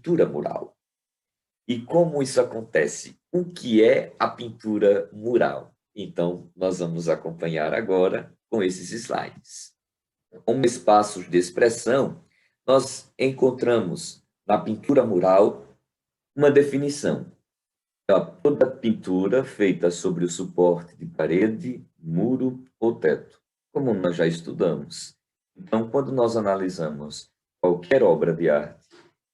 pintura mural. E como isso acontece? O que é a pintura mural? Então, nós vamos acompanhar agora com esses slides. Como espaços de expressão, nós encontramos na pintura mural uma definição. Toda pintura feita sobre o suporte de parede, muro ou teto, como nós já estudamos. Então, quando nós analisamos qualquer obra de arte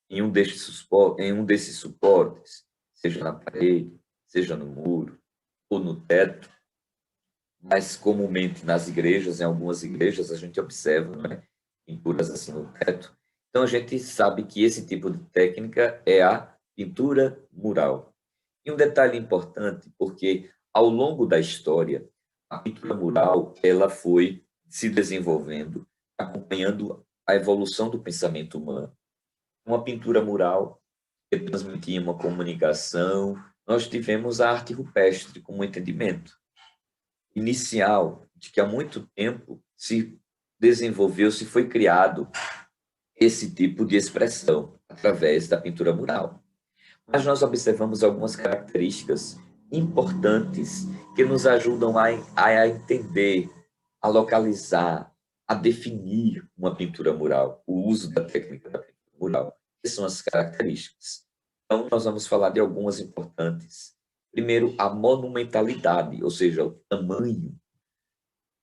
em um desses suportes, seja na parede, seja no muro ou no teto, mas comumente nas igrejas, em algumas igrejas, a gente observa, né, pinturas assim no teto. Então, a gente sabe que esse tipo de técnica é a pintura mural. E um detalhe importante, porque ao longo da história, a pintura mural ela foi se desenvolvendo, acompanhando a evolução do pensamento humano. Uma pintura mural que transmitia uma comunicação. Nós tivemos a arte rupestre como entendimento inicial de que há muito tempo se desenvolveu, se foi criado esse tipo de expressão através da pintura mural. Mas nós observamos algumas características importantes que nos ajudam a entender, a localizar, a definir uma pintura mural, o uso da técnica da pintura mural. Que são as características? Então, nós vamos falar de algumas importantes. Primeiro, a monumentalidade, ou seja, o tamanho.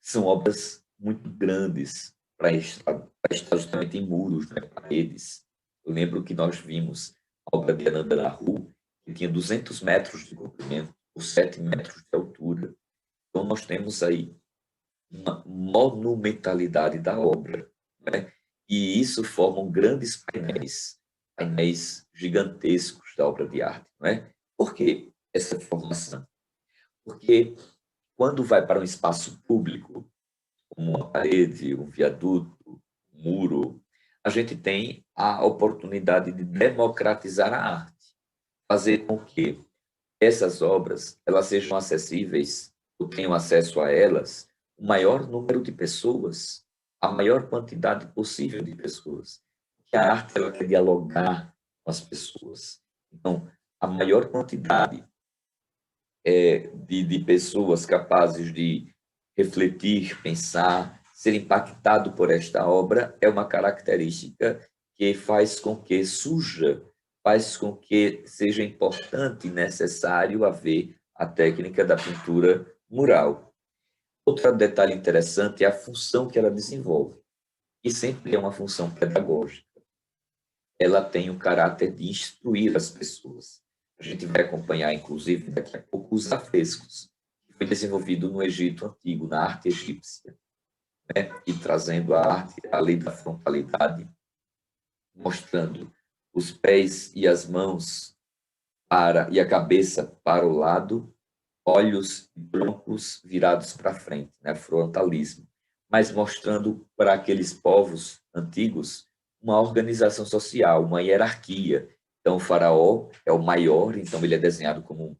São obras muito grandes para estar justamente em muros, né, paredes. Eu lembro que nós vimos a obra de Ananda na Rua, que tinha 200 metros de comprimento por 7 metros de altura. Então, nós temos aí uma monumentalidade da obra, né? E isso formam grandes painéis gigantescos da obra de arte. Não é? Por que essa formação? Porque quando vai para um espaço público, como uma parede, um viaduto, um muro, a gente tem a oportunidade de democratizar a arte, fazer com que essas obras elas sejam acessíveis, ou tenham acesso a elas, o maior número de pessoas, a maior quantidade possível de pessoas. Porque a arte ela quer dialogar com as pessoas. Então, a maior quantidade de pessoas capazes de refletir, pensar, ser impactado por esta obra é uma característica que faz com que surja, faz com que seja importante e necessário haver a técnica da pintura mural. Outro detalhe interessante é a função que ela desenvolve, e sempre é uma função pedagógica. Ela tem o caráter de instruir as pessoas. A gente vai acompanhar, inclusive, daqui a pouco, os afrescos, que foi desenvolvido no Egito Antigo, na arte egípcia, né? E trazendo a arte, a lei da frontalidade, mostrando os pés e as mãos e a cabeça para o lado, olhos e troncos virados para frente, né? Frontalismo, mas mostrando para aqueles povos antigos uma organização social, uma hierarquia. Então, o faraó é o maior, então ele é desenhado como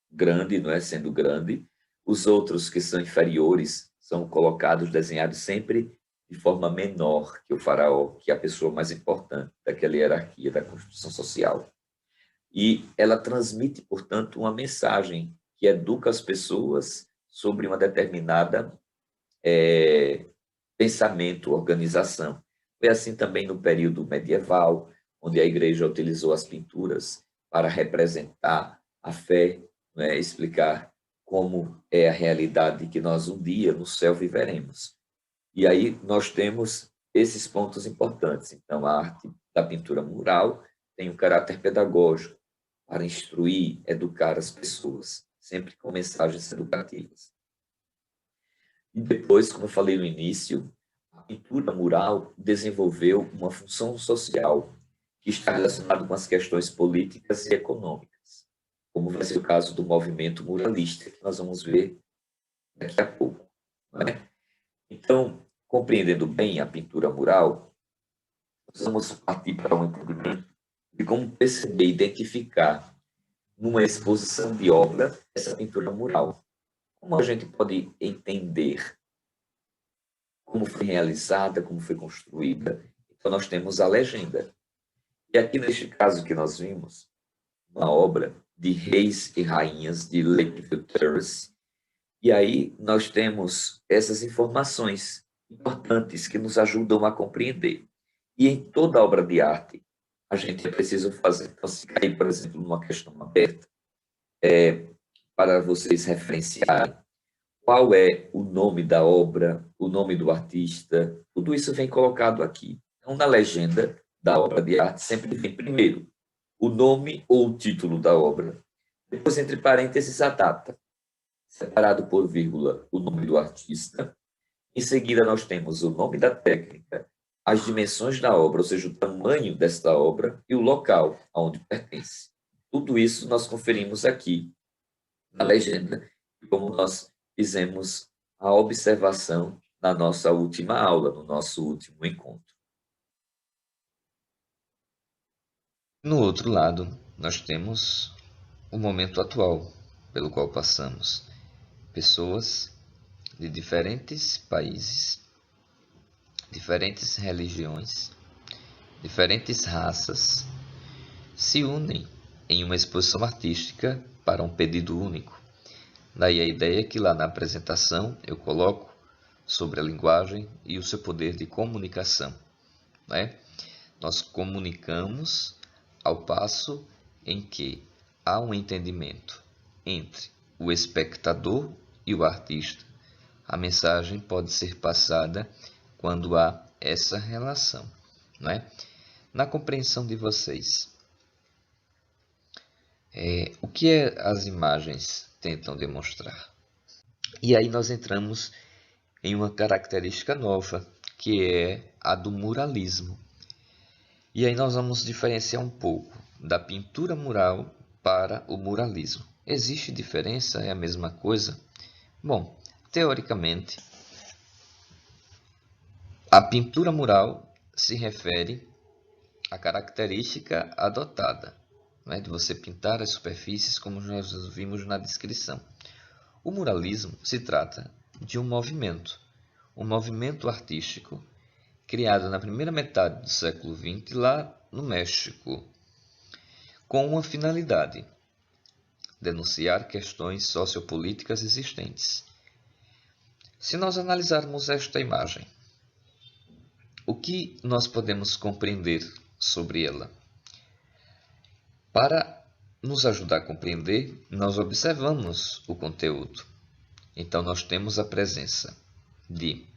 grande, não é? Sendo grande. Os outros que são inferiores são colocados, desenhados sempre de forma menor que o faraó, que é a pessoa mais importante daquela hierarquia da construção social. E ela transmite, portanto, uma mensagem que educa as pessoas sobre uma determinada pensamento, organização. Foi assim também no período medieval, onde a igreja utilizou as pinturas para representar a fé, né, explicar como é a realidade que nós um dia no céu viveremos. E aí nós temos esses pontos importantes. Então, a arte da pintura mural tem um caráter pedagógico para instruir, educar as pessoas, sempre com mensagens educativas. E depois, como eu falei no início, a pintura mural desenvolveu uma função social que está relacionada com as questões políticas e econômicas, como vai ser o caso do movimento muralista, que nós vamos ver daqui a pouco. Não é? Então, compreendendo bem a pintura mural, nós vamos partir para um entendimento de como perceber e identificar numa exposição de obra essa pintura mural. Como a gente pode entender como foi realizada, como foi construída? Então, nós temos a legenda. E aqui neste caso que nós vimos, uma obra de Reis e Rainhas de Lakeview Terrace, e aí nós temos essas informações importantes que nos ajudam a compreender. E em toda obra de arte, a gente é preciso fazer. Então, se cair, por exemplo, numa questão aberta, para vocês referenciarem qual é o nome da obra, o nome do artista, tudo isso vem colocado aqui. Então, na legenda da obra de arte, sempre vem primeiro o nome ou o título da obra, depois, entre parênteses, a data, separado por vírgula, o nome do artista. Em seguida, nós temos o nome da técnica, as dimensões da obra, ou seja, o tamanho desta obra e o local aonde pertence. Tudo isso nós conferimos aqui na legenda, como nós fizemos a observação na nossa última aula, no nosso último encontro. No outro lado, nós temos o momento atual pelo qual passamos. Pessoas de diferentes países, diferentes religiões, diferentes raças se unem em uma exposição artística para um pedido único. Daí a ideia que lá na apresentação eu coloco sobre a linguagem e o seu poder de comunicação, né? Nós comunicamos ao passo em que há um entendimento entre o espectador e o artista. A mensagem pode ser passada quando há essa relação, não é? Na compreensão de vocês, o que as imagens tentam demonstrar? E aí nós entramos em uma característica nova, que é a do muralismo. E aí nós vamos diferenciar um pouco da pintura mural para o muralismo. Existe diferença? É a mesma coisa? Bom, teoricamente, a pintura mural se refere à característica adotada, né, de você pintar as superfícies como nós vimos na descrição. O muralismo se trata de um movimento artístico criado na primeira metade do século XX lá no México, com uma finalidade: denunciar questões sociopolíticas existentes. Se nós analisarmos esta imagem, o que nós podemos compreender sobre ela? Para nos ajudar a compreender, nós observamos o conteúdo. Então, nós temos a presença de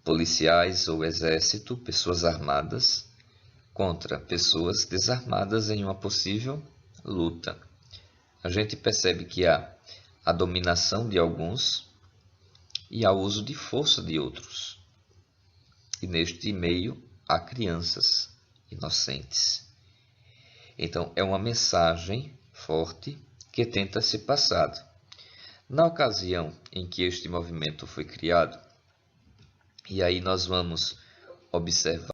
policiais ou exército, pessoas armadas, contra pessoas desarmadas em uma possível luta. A gente percebe que há a dominação de alguns e há o uso de força de outros. E neste meio há crianças inocentes. Então, é uma mensagem forte que tenta ser passada. Na ocasião em que este movimento foi criado, e aí nós vamos observar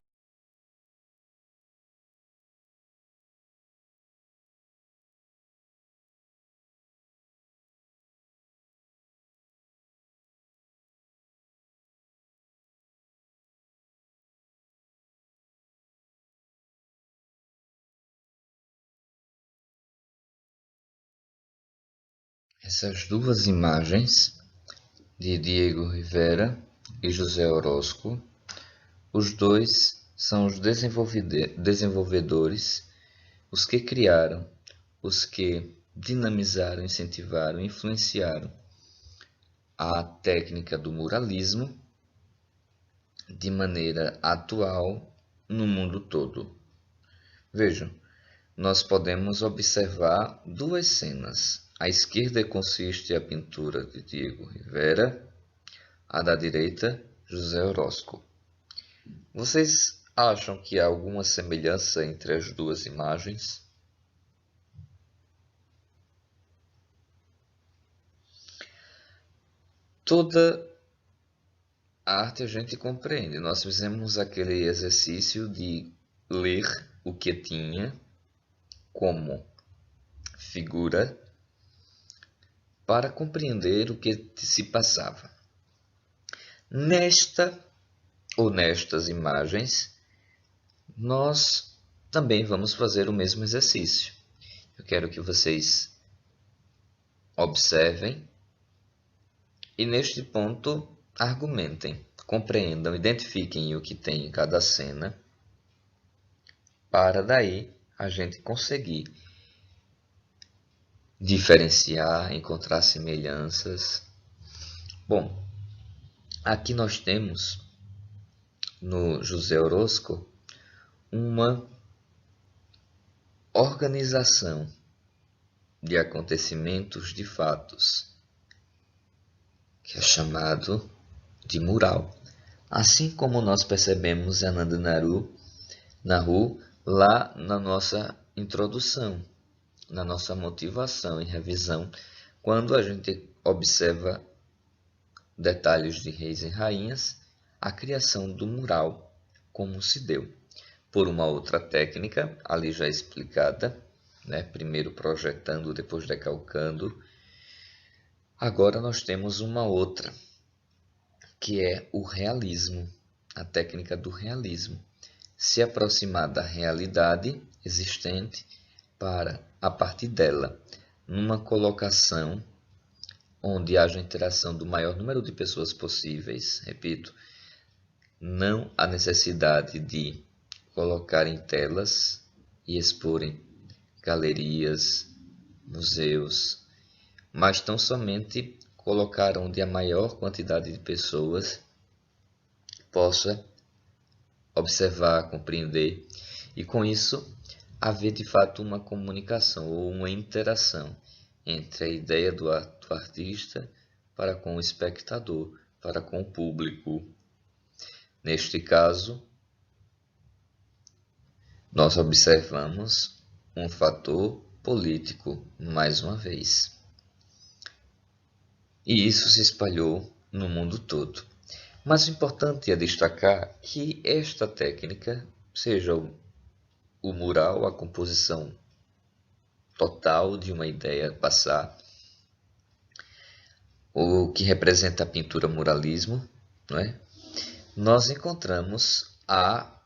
essas duas imagens de Diego Rivera e José Orozco. Os dois são os desenvolvedores, os que criaram, os que dinamizaram, incentivaram, influenciaram a técnica do muralismo de maneira atual no mundo todo. Vejam, nós podemos observar duas cenas. À esquerda consiste a pintura de Diego Rivera, a da direita, José Orozco. Vocês acham que há alguma semelhança entre as duas imagens? Toda a arte a gente compreende. Nós fizemos aquele exercício de ler o que tinha como figura para compreender o que se passava. Nestas imagens, nós também vamos fazer o mesmo exercício. Eu quero que vocês observem e, neste ponto, argumentem, compreendam, identifiquem o que tem em cada cena, para daí a gente conseguir diferenciar, encontrar semelhanças. Bom, aqui nós temos no José Orozco uma organização de acontecimentos, de fatos, que é chamado de mural. Assim como nós percebemos em Ananda Naru lá na nossa introdução, na nossa motivação e revisão, quando a gente observa detalhes de reis e rainhas, a criação do mural, como se deu. Por uma outra técnica, ali já explicada, né? Primeiro projetando, depois decalcando. Agora nós temos uma outra, que é o realismo, a técnica do realismo. Se aproximar da realidade existente para, a partir dela, numa colocação onde haja interação do maior número de pessoas possíveis, repito, não há necessidade de colocar em telas e expor em galerias, museus, mas tão somente colocar onde a maior quantidade de pessoas possa observar, compreender, e com isso haver de fato uma comunicação ou uma interação entre a ideia do artista para com o espectador, para com o público. Neste caso, nós observamos um fator político, mais uma vez. E isso se espalhou no mundo todo. Mas o importante é destacar que esta técnica, seja o mural, a composição total de uma ideia passar, o que representa a pintura muralismo, não é? Nós encontramos a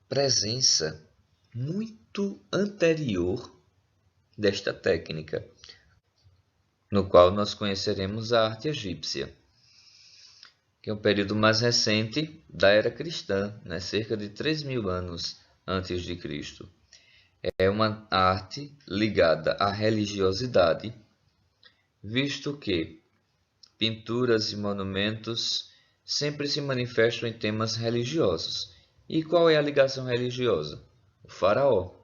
presença muito anterior desta técnica, no qual nós conheceremos a arte egípcia, que é um período mais recente da era cristã, né? Cerca de 3.000 anos antes de Cristo. É uma arte ligada à religiosidade, visto que pinturas e monumentos sempre se manifestam em temas religiosos. E qual é a ligação religiosa? O faraó.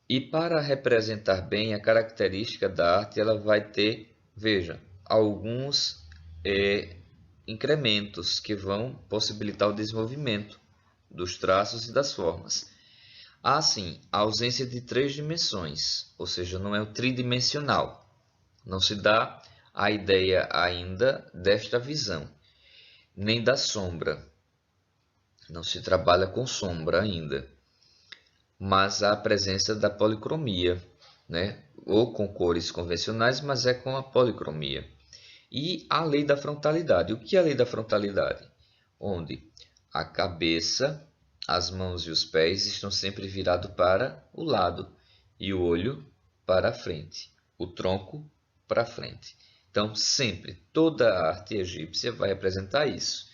E para representar bem a característica da arte, ela vai ter, veja, alguns incrementos que vão possibilitar o desenvolvimento dos traços e das formas. Há, sim, a ausência de 3 dimensões, ou seja, não é o tridimensional. Não se dá a ideia ainda desta visão, nem da sombra. Não se trabalha com sombra ainda, mas há a presença da policromia, né? Ou com cores convencionais, mas é com a policromia. E a lei da frontalidade. O que é a lei da frontalidade? Onde a cabeça, as mãos e os pés estão sempre virados para o lado e o olho para a frente, o tronco para a frente. Então, sempre, toda a arte egípcia vai representar isso.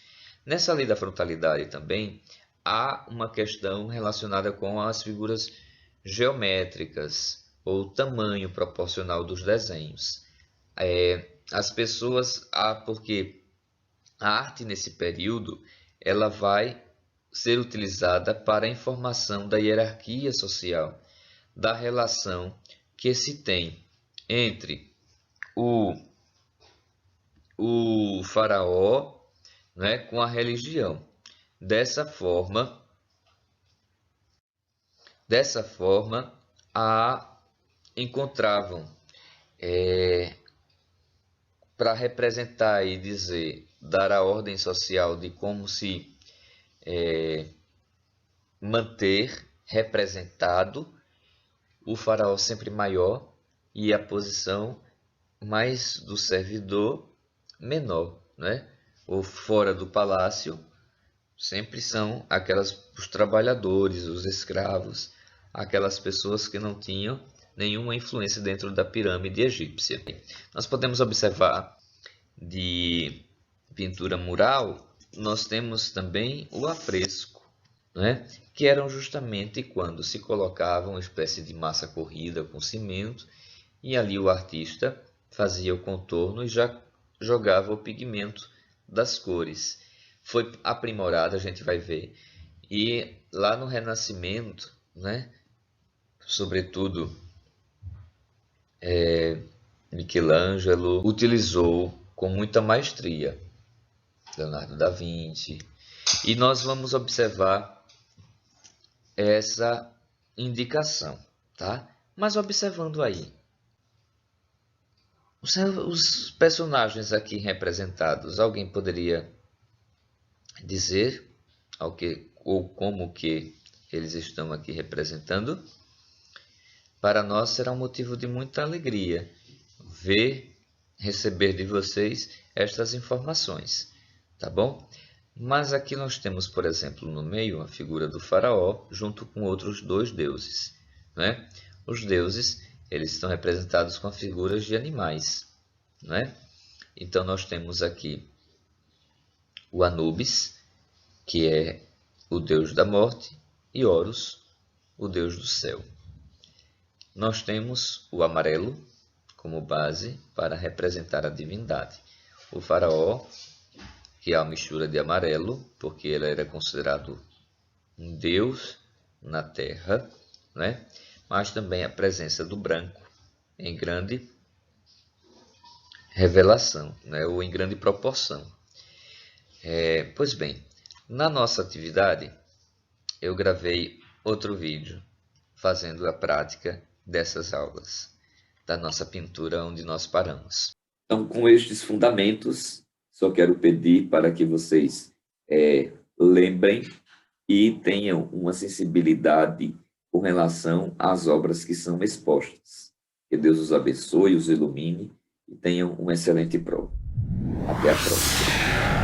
Nessa lei da frontalidade também há uma questão relacionada com as figuras geométricas ou tamanho proporcional dos desenhos. As pessoas, porque a arte nesse período, ela vai ser utilizada para a informação da hierarquia social, da relação que se tem entre o faraó, né, com a religião. Dessa forma, encontravam para representar e dizer, dar a ordem social de como se manter representado, o faraó sempre maior e a posição mais do servidor menor, né? Ou fora do palácio, sempre são os trabalhadores, os escravos, aquelas pessoas que não tinham nenhuma influência dentro da pirâmide egípcia. Nós podemos observar de pintura mural, nós temos também o afresco, né? Que eram justamente quando se colocava uma espécie de massa corrida com cimento e ali o artista fazia o contorno e já jogava o pigmento das cores. Foi aprimorado, a gente vai ver. E lá no Renascimento, né, sobretudo Michelangelo utilizou com muita maestria, Leonardo da Vinci, e nós vamos observar essa indicação, tá? Mas observando aí, os personagens aqui representados, alguém poderia dizer ou como que eles estão aqui representando? Para nós será um motivo de muita alegria receber de vocês estas informações, tá bom? Mas aqui nós temos, por exemplo, no meio a figura do faraó junto com outros dois deuses, né? Os deuses, eles estão representados com figuras de animais, né? Então nós temos aqui o Anubis, que é o deus da morte, e Horus, o deus do céu. Nós temos o amarelo como base para representar a divindade. O faraó, que é a mistura de amarelo, porque ele era considerado um deus na terra, né? Mas também a presença do branco em grande revelação, né? Ou em grande proporção. Pois bem, na nossa atividade, eu gravei outro vídeo fazendo a prática dessas aulas, da nossa pintura onde nós paramos. Então, com estes fundamentos, só quero pedir para que vocês lembrem e tenham uma sensibilidade com relação às obras que são expostas. Que Deus os abençoe, os ilumine e tenham uma excelente prova. Até a próxima.